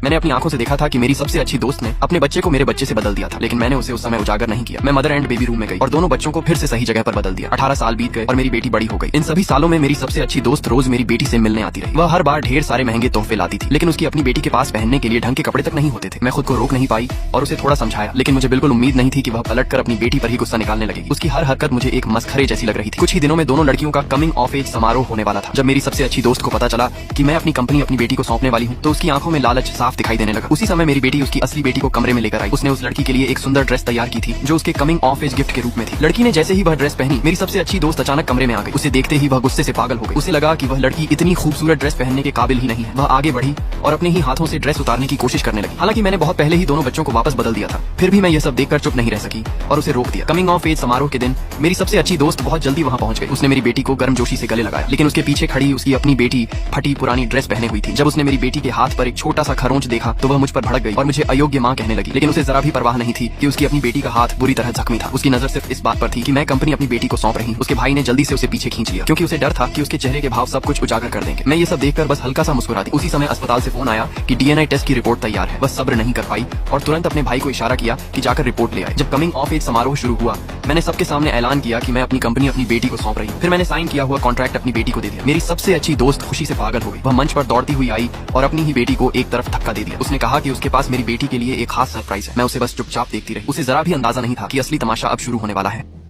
मैंने अपनी आंखों से देखा था कि मेरी सबसे अच्छी दोस्त ने अपने बच्चे को मेरे बच्चे से बदल दिया था, लेकिन मैंने उसे उस समय उजागर नहीं किया। मैं मदर एंड बेबी रूम में गई और दोनों बच्चों को फिर से सही जगह पर बदल दिया। 18 साल बीत गए और मेरी बेटी बड़ी हो गई। इन सभी सालों में मेरी सबसे अच्छी दोस्त रोज मेरी बेटी से मिलने आती रही। वह हर बार ढेर सारे महंगे तोहफे लाती थी, लेकिन उसकी अपनी बेटी के पास पहनने के लिए ढंग के कपड़े तक नहीं होते थे। मैं खुद को रोक नहीं पाई और उसे थोड़ा समझाया, लेकिन मुझे बिल्कुल उम्मीद नहीं थी कि वह पलटकर अपनी बेटी पर ही गुस्सा निकालने लगेगी। उसकी हर हरकत मुझे एक मस्खरे जैसी लग रही थी। कुछ ही दिनों में दोनों लड़कियों का कमिंग ऑफ एज समारोह होने वाला था। जब मेरी सबसे अच्छी दोस्त को पता चला कि मैं अपनी कंपनी अपनी बेटी को सौंपने वाली हूँ, तो उसकी आंखों में लालच साफ दिखाई देने लगा। उसी समय मेरी बेटी उसकी असली बेटी को कमरे में लेकर आई। उसने उस लड़की के लिए एक सुंदर ड्रेस तैयार की थी जो उसके कमिंग ऑफ एज गिफ्ट के रूप में थी। लड़की ने जैसे ही वह ड्रेस पहनी, मेरी सबसे अच्छी दोस्त अचानक कमरे में आ गई। उसे देखते ही वह गुस्से से पागल हो गई। उसे लगा कि वह लड़की इतनी खूबसूरत ड्रेस पहनने के काबिल ही नहीं है। वह आगे बढ़ी और अपने ही हाथों से ड्रेस उतारने की कोशिश करने लगी। हालांकि मैंने बहुत पहले ही दोनों बच्चों को वापस बदल दिया था, फिर भी मैं यह सब देखकर चुप नहीं रह सकी और उसे रोक दिया। कमिंग ऑफ एज समारोह के दिन मेरी सबसे अच्छी दोस्त बहुत जल्दी वहां पहुंच गई। उसने मेरी बेटी को गर्मजोशी से गले लगाया, लेकिन उसके पीछे खड़ी उसकी अपनी बेटी फटी पुरानी ड्रेस पहने हुई थी। जब उसने मेरी बेटी के हाथ पर एक छोटा सा खरोंच देखा तो वह मुझ पर भड़क गई और मुझे अयोग्य मां कहने लगी। लेकिन उसे जरा भी परवाह नहीं थी कि उसकी अपनी बेटी का हाथ बुरी तरह जख्मी था। उसकी नजर सिर्फ इस बात पर थी कि मैं कंपनी अपनी बेटी को सौंप रही हूं। उसके भाई ने जल्दी से उसे पीछे खींच लिया, क्योंकि उसे डर था कि उसके चेहरे के भाव सब कुछ उजागर कर देंगे। मैं ये सब देखकर बस हल्का सा मुस्कुरा दी। उसी समय अस्पताल से फोन आया कि डीएनए टेस्ट की रिपोर्ट तैयार है। बस सब्र नहीं कर पाई और तुरंत अपने भाई को इशारा किया कि जाकर रिपोर्ट ले आए। जब कमिंग ऑफ एज समारोह शुरू हुआ, मैंने सबके सामने ऐलान किया कि मैं अपनी कंपनी अपनी बेटी को सौंप रही हूँ। फिर मैंने साइन किया हुआ कॉन्ट्रैक्ट अपनी बेटी को दे दिया। मेरी सबसे अच्छी दोस्त खुशी से पागल हो गई। वह मंच पर दौड़ती हुई आई और अपनी ही बेटी को एक तरफ धक्का दे दिया। उसने कहा कि उसके पास मेरी बेटी के लिए एक खास सरप्राइज है। मैं उसे बस चुपचाप देखती रही। उसे जरा भी अंदाजा नहीं था कि असली तमाशा अब शुरू होने वाला है।